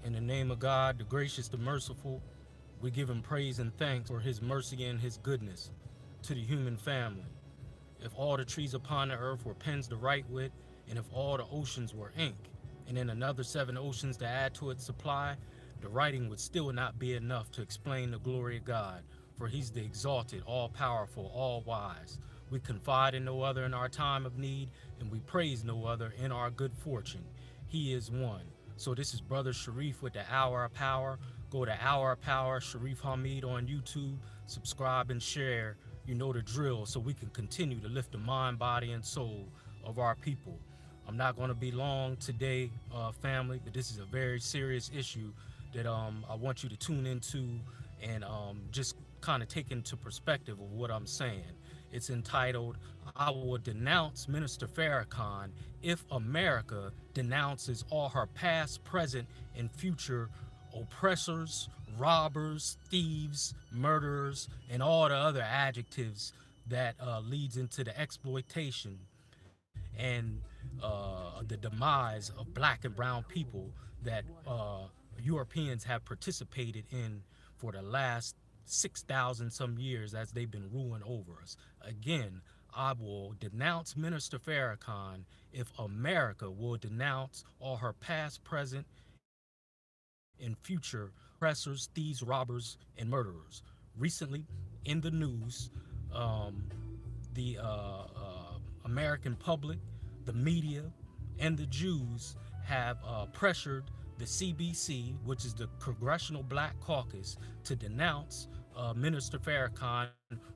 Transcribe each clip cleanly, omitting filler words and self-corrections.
In the name of God, the gracious, the merciful, we give him praise and thanks for his mercy and his goodness to the human family. If all the trees upon the earth were pens to write with, and if all the oceans were ink, and then another 7 oceans to add to its supply, the writing would still not be enough to explain the glory of God, for he's the exalted, all-powerful, all-wise. We confide in no other in our time of need, and we praise no other in our good fortune. He is one. So this is Brother Shareef with the Hour of Power. Go to Hour of Power, Shareef Hamid on YouTube. Subscribe and share. You know the drill, so we can continue to lift the mind, body, and soul of our people. I'm not going to be long today, family, but this is a very serious issue that I want you to tune into and just kind of take into perspective of what I'm saying. It's entitled, I Will Denounce Minister Farrakhan If America Denounces All Her Past, Present, and Future Oppressors, Robbers, Thieves, Murderers, and all the other adjectives that leads into the exploitation and the demise of black and brown people that Europeans have participated in for the last 6,000 some years as they've been ruling over us. Again, I will denounce Minister Farrakhan if America will denounce all her past, present, and future oppressors, thieves, robbers, and murderers. Recently, in the news, the American public, the media, and the Jews have pressured the CBC, which is the Congressional Black Caucus, to denounce Minister Farrakhan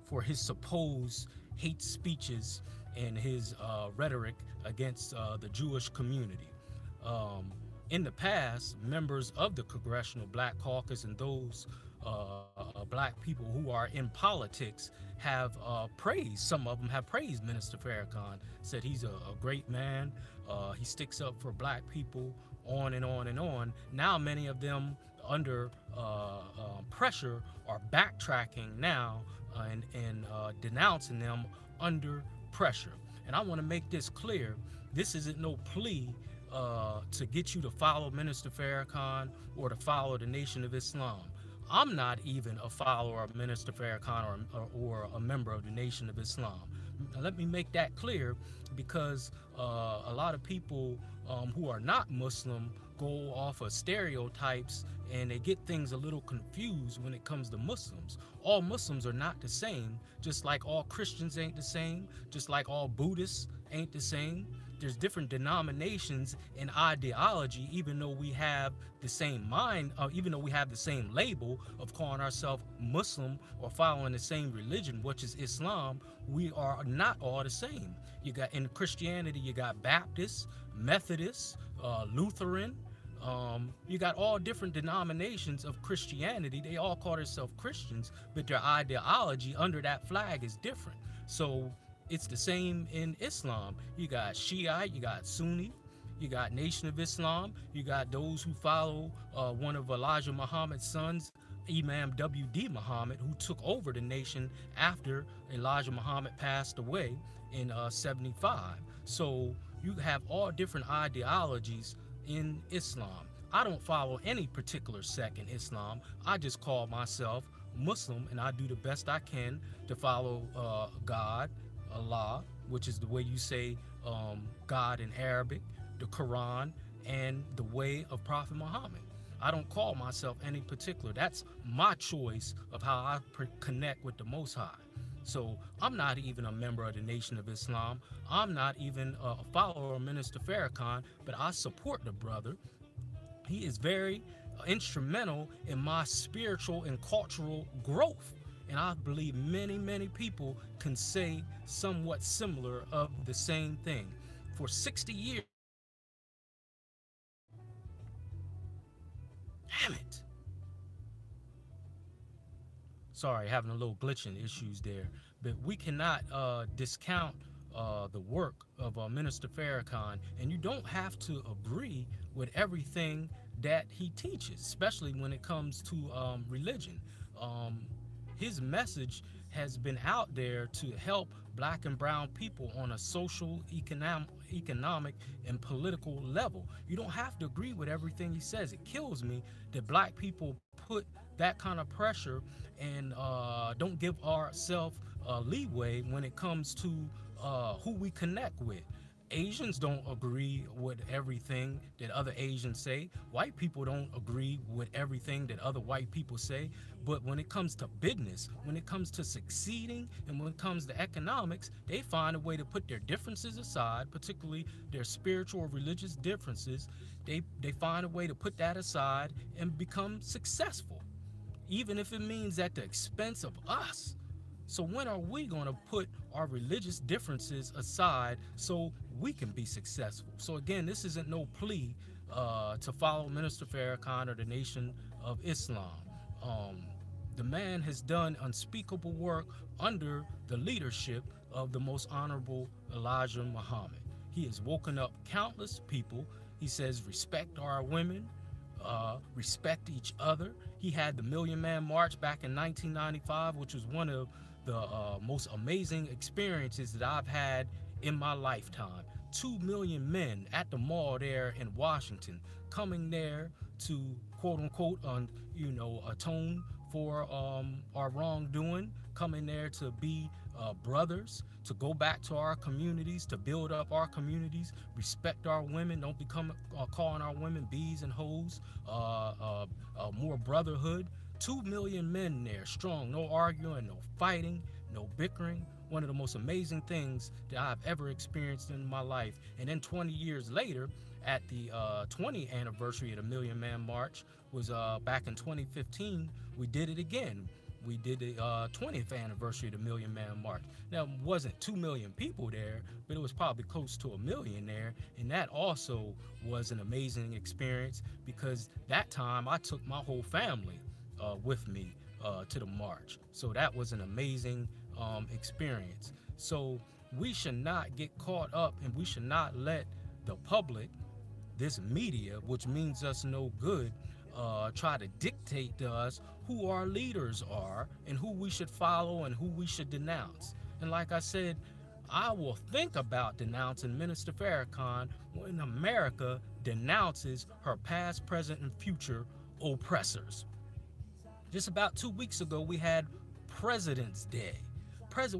for his supposed hate speeches and his rhetoric against the Jewish community. In the past, members of the Congressional Black Caucus and those black people who are in politics have praised, some of them have praised Minister Farrakhan, said he's a great man, he sticks up for black people, on and on and on. Now many of them under pressure are backtracking now and denouncing them under pressure. And I want to make this clear, this isn't no plea to get you to follow Minister Farrakhan or to follow the Nation of Islam. I'm not even a follower of Minister Farrakhan or a member of the Nation of Islam. Let me make that clear, because a lot of people who are not Muslim go off of stereotypes and they get things a little confused when it comes to Muslims. All Muslims are not the same, just like all Christians ain't the same, just like all Buddhists ain't the same. There's different denominations and ideology, even though we have the same mind, even though we have the same label of calling ourselves Muslim or following the same religion, which is Islam. We are not all the same. You got, in Christianity, you got Baptists, Methodists, Lutheran. You got all different denominations of Christianity. They all call themselves Christians, but their ideology under that flag is different. So it's the same in Islam. You got Shiite, you got Sunni, you got Nation of Islam, you got those who follow one of Elijah Muhammad's sons, Imam W.D. Muhammad, who took over the nation after Elijah Muhammad passed away in 75. So you have all different ideologies in Islam. I don't follow any particular sect in Islam. I just call myself Muslim, and I do the best I can to follow God, Allah, which is the way you say God in Arabic, the Quran, and the way of Prophet Muhammad. I don't call myself any particular. That's my choice of how I connect with the Most High. So I'm not even a member of the Nation of Islam. I'm not even a follower of Minister Farrakhan, but I support the brother. He is very instrumental in my spiritual and cultural growth. And I believe many, many people can say somewhat similar of the same thing. For 60 years, damn it. Sorry, having a little glitching issues there. But we cannot discount the work of Minister Farrakhan, and you don't have to agree with everything that he teaches, especially when it comes to religion. His message has been out there to help black and brown people on a social, economic, and political level. You don't have to agree with everything he says. It kills me that black people put that kind of pressure and don't give ourselves leeway when it comes to who we connect with. Asians don't agree with everything that other Asians say. White people don't agree with everything that other white people say. But when it comes to business, when it comes to succeeding, and when it comes to economics, they find a way to put their differences aside, particularly their spiritual or religious differences. They find a way to put that aside and become successful, even if it means at the expense of us. So when are we going to put our religious differences aside so we can be successful? So again, this isn't no plea to follow Minister Farrakhan or the Nation of Islam. The man has done unspeakable work under the leadership of the most honorable Elijah Muhammad. He has woken up countless people. He says, respect our women, respect each other. He had the Million Man March back in 1995, which was one of the most amazing experiences that I've had in my lifetime. 2 million men at the mall there in Washington, coming there to quote unquote atone for our wrongdoing, coming there to be brothers, to go back to our communities, to build up our communities, respect our women, don't become calling our women bees and hoes, more brotherhood. 2 million men there, strong, no arguing, no fighting, no bickering. One of the most amazing things that I've ever experienced in my life. And then 20 years later, at the 20th anniversary of the Million Man March, was back in 2015, we did it again. We did the 20th anniversary of the Million Man March. Now, it wasn't 2 million people there, but it was probably close to 1 million there. And that also was an amazing experience, because that time I took my whole family with me to the march. So that was an amazing experience. So we should not get caught up, and we should not let the public, this media, which means us no good, try to dictate to us who our leaders are and who we should follow and who we should denounce. And like I said, I will think about denouncing Minister Farrakhan when America denounces her past, present, and future oppressors. Just about 2 weeks ago, we had President's Day.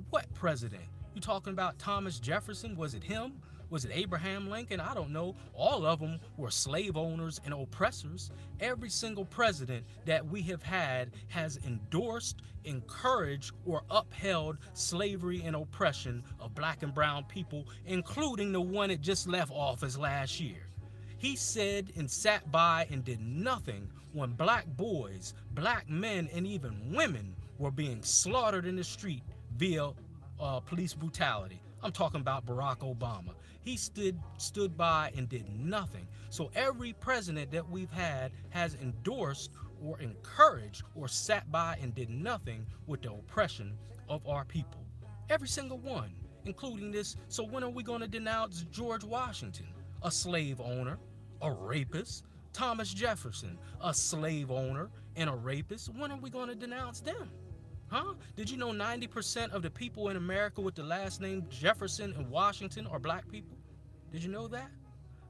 What president? You talking about Thomas Jefferson? Was it him? Was it Abraham Lincoln? I don't know. All of them were slave owners and oppressors. Every single president that we have had has endorsed, encouraged, or upheld slavery and oppression of black and brown people, including the one that just left office last year. He said and sat by and did nothing when black boys, black men, and even women were being slaughtered in the street via police brutality. I'm talking about Barack Obama. He stood by and did nothing. So every president that we've had has endorsed or encouraged or sat by and did nothing with the oppression of our people. Every single one, including this. So when are we going to denounce George Washington, a slave owner, a rapist? Thomas Jefferson, a slave owner and a rapist? When are we going to denounce them? Huh? Did you know 90% of the people in America with the last name Jefferson and Washington are black people? Did you know that?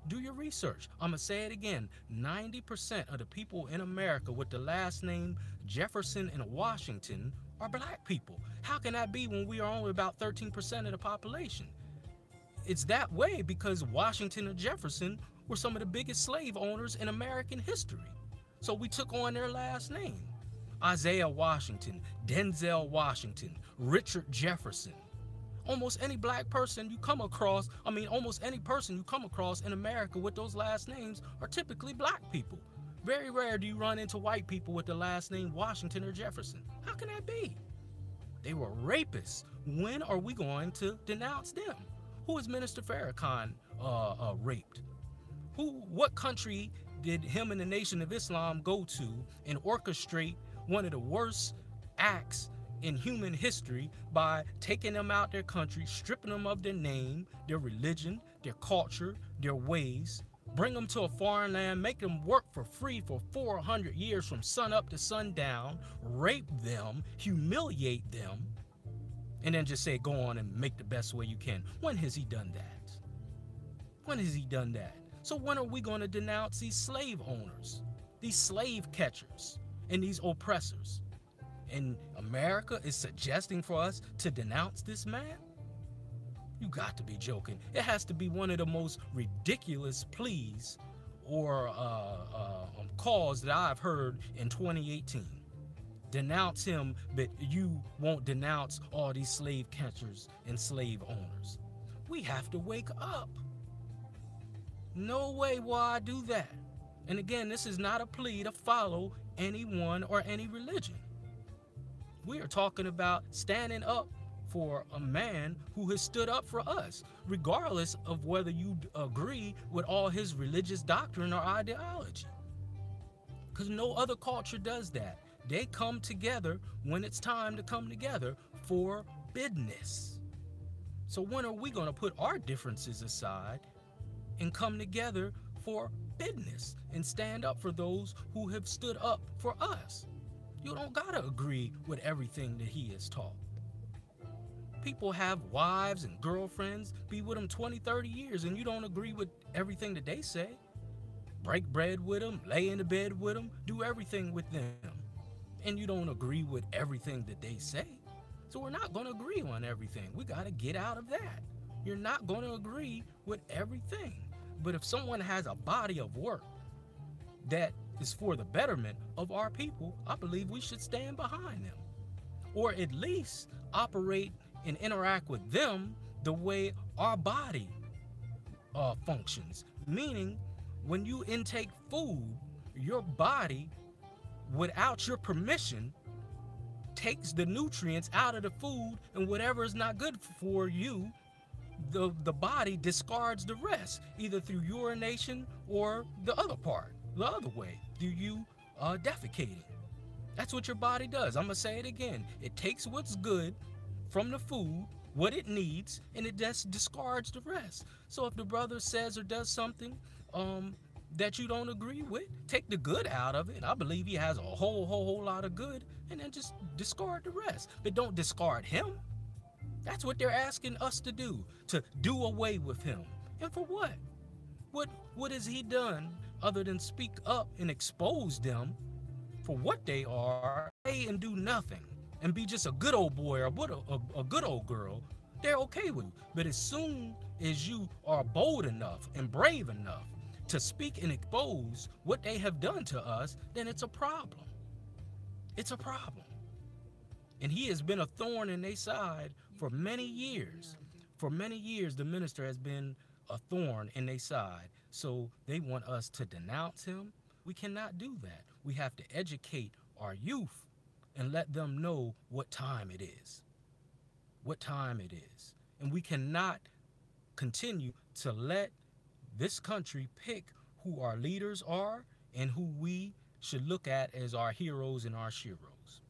Do your research. I'm going to say it again. 90% of the people in America with the last name Jefferson and Washington are black people. How can that be when we are only about 13% of the population? It's that way because Washington and Jefferson were some of the biggest slave owners in American history. So we took on their last name. Isaiah Washington, Denzel Washington, Richard Jefferson. Almost any black person you come across, almost any person you come across in America with those last names are typically black people. Very rare do you run into white people with the last name Washington or Jefferson. How can that be? They were rapists. When are we going to denounce them? Who is Minister Farrakhan raped? What country did him and the Nation of Islam go to and orchestrate one of the worst acts in human history by taking them out their country, stripping them of their name, their religion, their culture, their ways, bring them to a foreign land, make them work for free for 400 years from sun up to sundown, rape them, humiliate them, and then just say, go on and make the best way you can. When has he done that? When has he done that? So when are we going to denounce these slave owners, these slave catchers, and these oppressors? And America is suggesting for us to denounce this man? You got to be joking. It has to be one of the most ridiculous pleas or calls that I've heard in 2018. Denounce him, but you won't denounce all these slave catchers and slave owners. We have to wake up. No way will I do that. And again, this is not a plea to follow anyone or any religion. We are talking about standing up for a man who has stood up for us, regardless of whether you agree with all his religious doctrine or ideology. Because no other culture does that. They come together when it's time to come together for business. So when are we going to put our differences aside and come together for business and stand up for those who have stood up for us? You don't gotta agree with everything that he has taught. People have wives and girlfriends, be with them 20, 30 years, and you don't agree with everything that they say. Break bread with them, lay in the bed with them, do everything with them. And you don't agree with everything that they say. So we're not gonna agree on everything. We gotta get out of that. You're not gonna agree with everything. But if someone has a body of work that is for the betterment of our people, I believe we should stand behind them. Or at least operate and interact with them the way our body functions. Meaning, when you intake food, your body, without your permission, takes the nutrients out of the food, and whatever is not good for you, the body discards the rest, either through urination or the other part, the other way, through you defecating. That's what your body does. I'm gonna say it again. It takes what's good from the food, what it needs, and it just discards the rest. So if the brother says or does something that you don't agree with, take the good out of it. I believe he has a whole lot of good, and then just discard the rest. But don't discard him. That's what they're asking us to do away with him. And for what? What has he done other than speak up and expose them for what they are, and do nothing, and be just a good old boy or a good old girl? They're okay with you. But as soon as you are bold enough and brave enough to speak and expose what they have done to us, then it's a problem. It's a problem. And he has been a thorn in their side for many years. For many years, the minister has been a thorn in their side. So they want us to denounce him. We cannot do that. We have to educate our youth and let them know what time it is. What time it is. And we cannot continue to let this country pick who our leaders are and who we should look at as our heroes and our sheroes.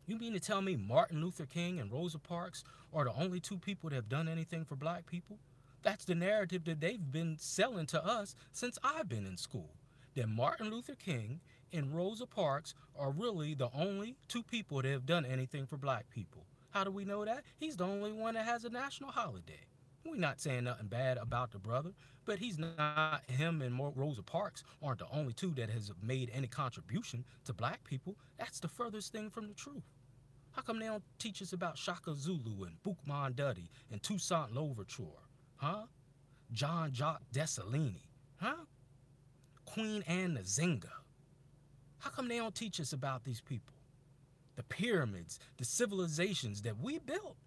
You mean to tell me Martin Luther King and Rosa Parks are the only two people that have done anything for black people? That's the narrative that they've been selling to us since I've been in school. That Martin Luther King and Rosa Parks are really the only two people that have done anything for black people. How do we know that? He's the only one that has a national holiday. We're not saying nothing bad about the brother, but he's not, him and Rosa Parks aren't the only two that has made any contribution to black people. That's the furthest thing from the truth. How come they don't teach us about Shaka Zulu and Boukman Duddy and Toussaint Louverture? Huh? John Jacques Dessalines? Huh? Queen Anne Nzinga? How come they don't teach us about these people? The pyramids, the civilizations that we built.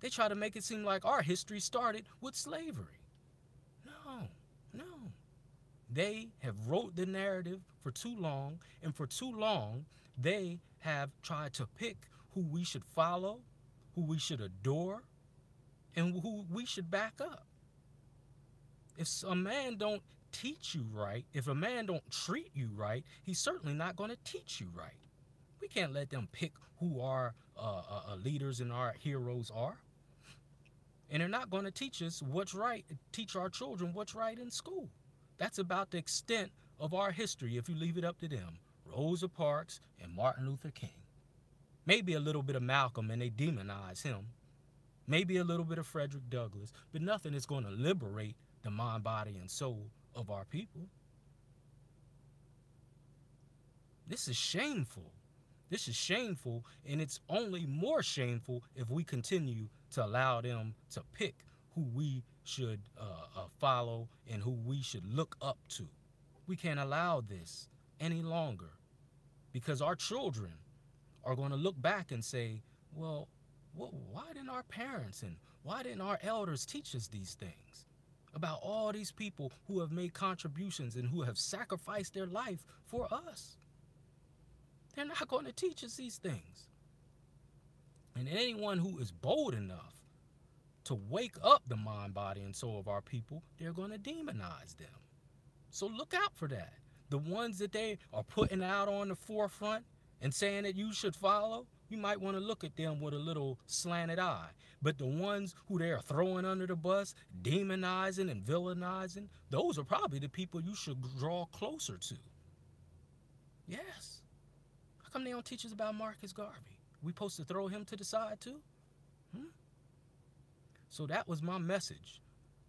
They try to make it seem like our history started with slavery. No. They have wrote the narrative for too long, and for too long, they have tried to pick who we should follow, who we should adore, and who we should back up. If a man don't teach you right, if a man don't treat you right, he's certainly not going to teach you right. We can't let them pick who our leaders and our heroes are. And they're not going to teach us what's right, teach our children what's right in school. That's about the extent of our history if you leave it up to them. Rosa Parks and Martin Luther King. Maybe a little bit of Malcolm and they demonize him. Maybe a little bit of Frederick Douglass, but nothing is going to liberate the mind, body, and soul of our people. This is shameful. This is shameful, and it's only more shameful if we continue to allow them to pick who we should follow and who we should look up to. We can't allow this any longer, because our children are going to look back and say, well, why didn't our parents and why didn't our elders teach us these things about all these people who have made contributions and who have sacrificed their life for us? They're not going to teach us these things. And anyone who is bold enough to wake up the mind, body, and soul of our people, they're going to demonize them. So look out for that. The ones that they are putting out on the forefront and saying that you should follow, you might want to look at them with a little slanted eye. But the ones who they are throwing under the bus, demonizing and villainizing, those are probably the people you should draw closer to. Yes. How come they don't teach us about Marcus Garvey? We supposed to throw him to the side too? So that was my message.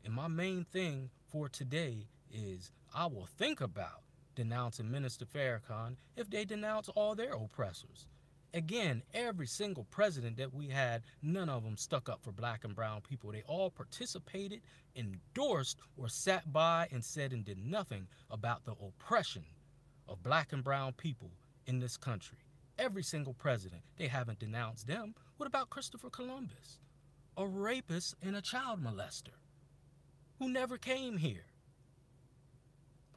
And my main thing for today is I will think about denouncing Minister Farrakhan if they denounce all their oppressors. Again, every single president that we had, none of them stuck up for black and brown people. They all participated, endorsed, or sat by and said and did nothing about the oppression of black and brown people in this country. Every single president, they haven't denounced them. What about Christopher Columbus? A rapist and a child molester who never came here.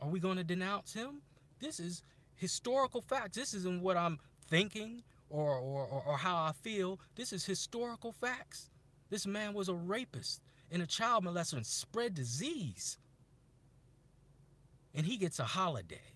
Are we going to denounce him? This is historical facts. This isn't what I'm thinking or how I feel. This is historical facts. This man was a rapist and a child molester and spread disease. And he gets a holiday.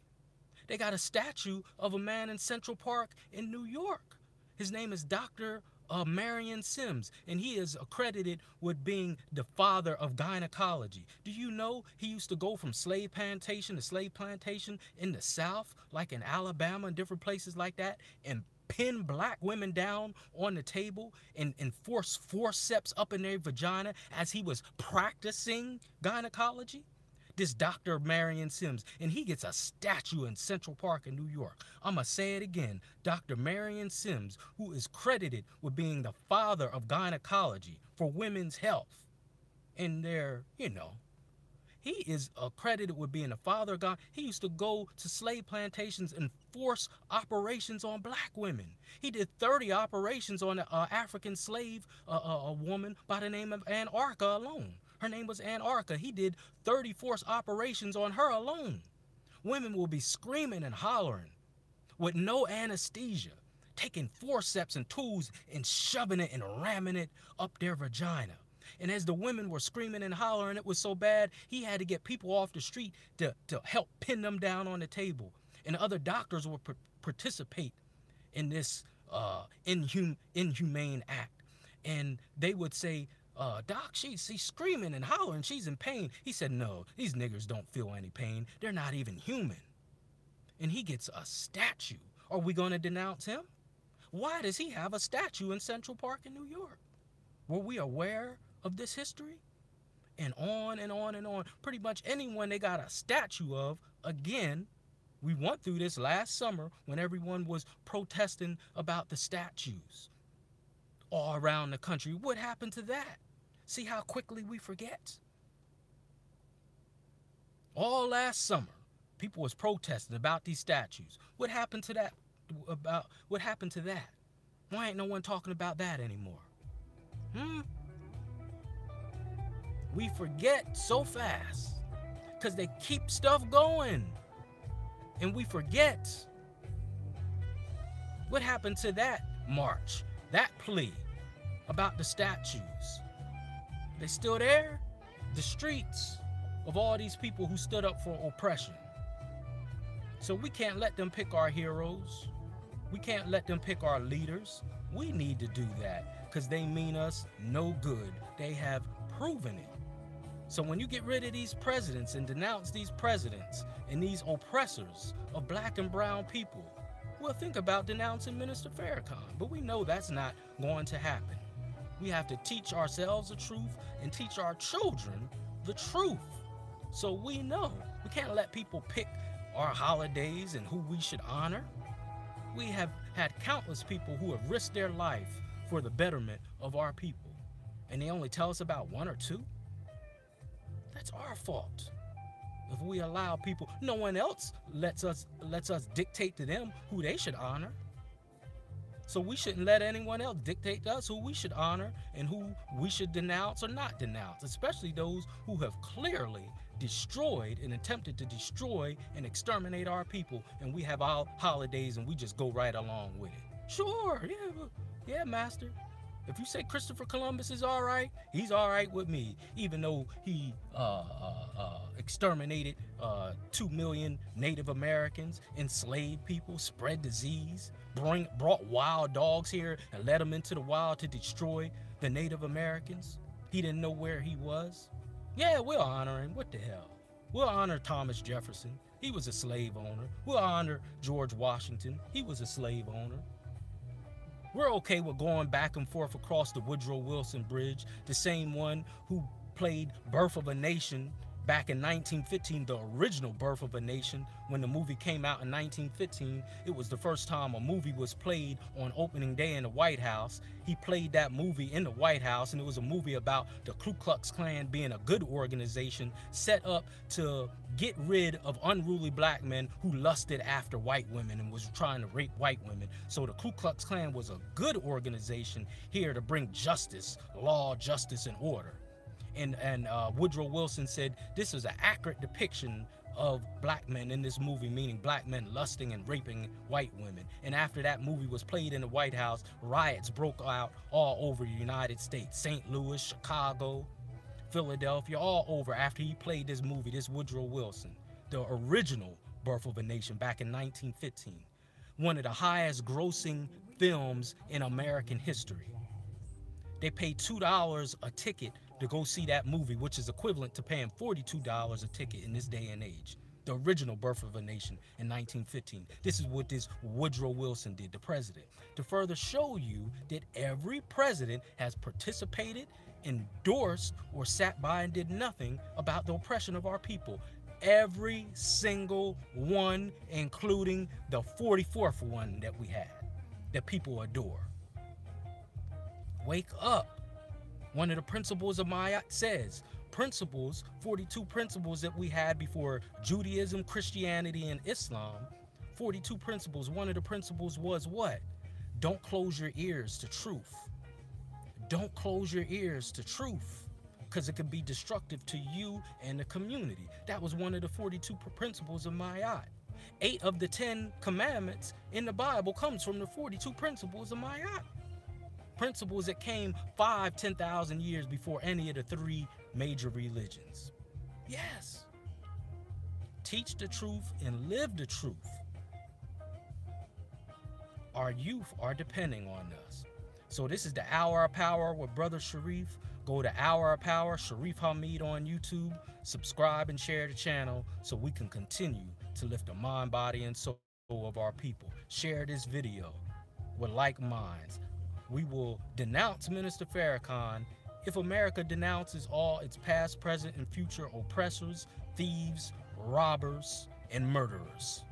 They got a statue of a man in Central Park in New York. His name is Dr. Marion Sims, and he is accredited with being the father of gynecology. Do you know he used to go from slave plantation to slave plantation in the South, like in Alabama and different places like that, and pin black women down on the table and force forceps up in their vagina as he was practicing gynecology? This Dr. Marion Sims, and he gets a statue in Central Park in New York. I'm going to say it again. Dr. Marion Sims, who is credited with being the father of gynecology for women's health. And he is accredited with being the father of God. He used to go to slave plantations and force operations on black women. He did 30 operations on an African slave, a woman by the name of Anarcha alone. Her name was Anarcha. He did 30 force operations on her alone. Women will be screaming and hollering with no anesthesia, taking forceps and tools and shoving it and ramming it up their vagina. And as the women were screaming and hollering, it was so bad, he had to get people off the street to help pin them down on the table. And other doctors would participate in this inhumane act. And they would say, Doc, she's screaming and hollering. She's in pain. He said, no, these niggers don't feel any pain. They're not even human. And he gets a statue. Are we going to denounce him? Why does he have a statue in Central Park in New York? Were we aware of this history? And on and on and on. Pretty much anyone they got a statue of, again, we went through this last summer when everyone was protesting about the statues all around the country. What happened to that? See how quickly we forget? All last summer, people was protesting about these statues. What happened to that? What happened to that? Why ain't no one talking about that anymore? We forget so fast because they keep stuff going and we forget. What happened to that march, that plea about the statues? They still there? The streets of all these people who stood up for oppression. So we can't let them pick our heroes. We can't let them pick our leaders. We need to do that because they mean us no good. They have proven it. So when you get rid of these presidents and denounce these presidents and these oppressors of black and brown people, we'll think about denouncing Minister Farrakhan. But we know that's not going to happen. We have to teach ourselves the truth and teach our children the truth. So we know we can't let people pick our holidays and who we should honor. We have had countless people who have risked their life for the betterment of our people, and they only tell us about one or two. That's our fault. If we allow people, no one else lets us dictate to them who they should honor. So we shouldn't let anyone else dictate to us who we should honor and who we should denounce or not denounce, especially those who have clearly destroyed and attempted to destroy and exterminate our people, and we have our holidays and we just go right along with it. Sure, yeah, master. If you say Christopher Columbus is all right, he's all right with me, even though he exterminated 2 million Native Americans, enslaved people, spread disease, brought wild dogs here and let them into the wild to destroy the Native Americans. He didn't know where he was. Yeah, we'll honor him. What the hell? We'll honor Thomas Jefferson. He was a slave owner. We'll honor George Washington. He was a slave owner. We're okay with going back and forth across the Woodrow Wilson Bridge, the same one who played Birth of a Nation back in 1915, the original Birth of a Nation. When the movie came out in 1915, it was the first time a movie was played on opening day in the White House. He played that movie in the White House, and it was a movie about the Ku Klux Klan being a good organization set up to get rid of unruly black men who lusted after white women and was trying to rape white women. So the Ku Klux Klan was a good organization here to bring justice, law, justice, and order. And Woodrow Wilson said this is an accurate depiction of black men in this movie, meaning black men lusting and raping white women. And after that movie was played in the White House, riots broke out all over the United States, St. Louis, Chicago, Philadelphia, all over after he played this movie, this Woodrow Wilson, the original Birth of a Nation back in 1915, one of the highest grossing films in American history. They paid $2 a ticket to go see that movie, which is equivalent to paying $42 a ticket in this day and age. The original Birth of a Nation in 1915. This is what this Woodrow Wilson did, the president, to further show you that every president has participated, endorsed, or sat by and did nothing about the oppression of our people. Every single one, including the 44th one that we had, that people adore. Wake up. One of the principles of Ma'at says, 42 principles that we had before Judaism, Christianity, and Islam, 42 principles. One of the principles was what? Don't close your ears to truth. Don't close your ears to truth, because it can be destructive to you and the community. That was one of the 42 principles of Ma'at. 8 of the 10 commandments in the Bible comes from the 42 principles of Ma'at. Principles that came 10,000 years before any of the 3 major religions. Yes. Teach the truth and live the truth. Our youth are depending on us. So this is the Hour of Power with Brother Shareef. Go to Hour of Power, Shareef Hamid on YouTube. Subscribe and share the channel so we can continue to lift the mind, body, and soul of our people. Share this video with like minds. We will denounce Minister Farrakhan if America denounces all its past, present, and future oppressors, thieves, robbers, and murderers.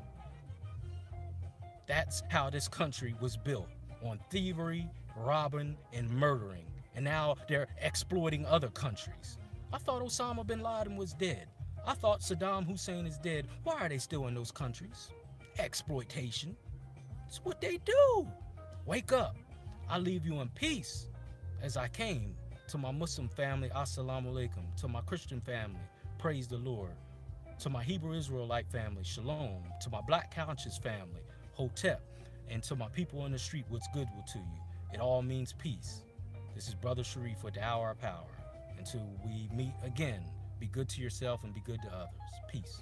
That's how this country was built, on thievery, robbing, and murdering. And now they're exploiting other countries. I thought Osama bin Laden was dead. I thought Saddam Hussein is dead. Why are they still in those countries? Exploitation. It's what they do. Wake up. I leave you in peace as I came. To my Muslim family, assalamu alaikum. To my Christian family, praise the Lord. To my Hebrew Israelite family, shalom. To my Black conscious family, hotep. And to my people on the street, what's good to you. It all means peace. This is Brother Shareef with the Hour of Power. Until we meet again, be good to yourself and be good to others. Peace.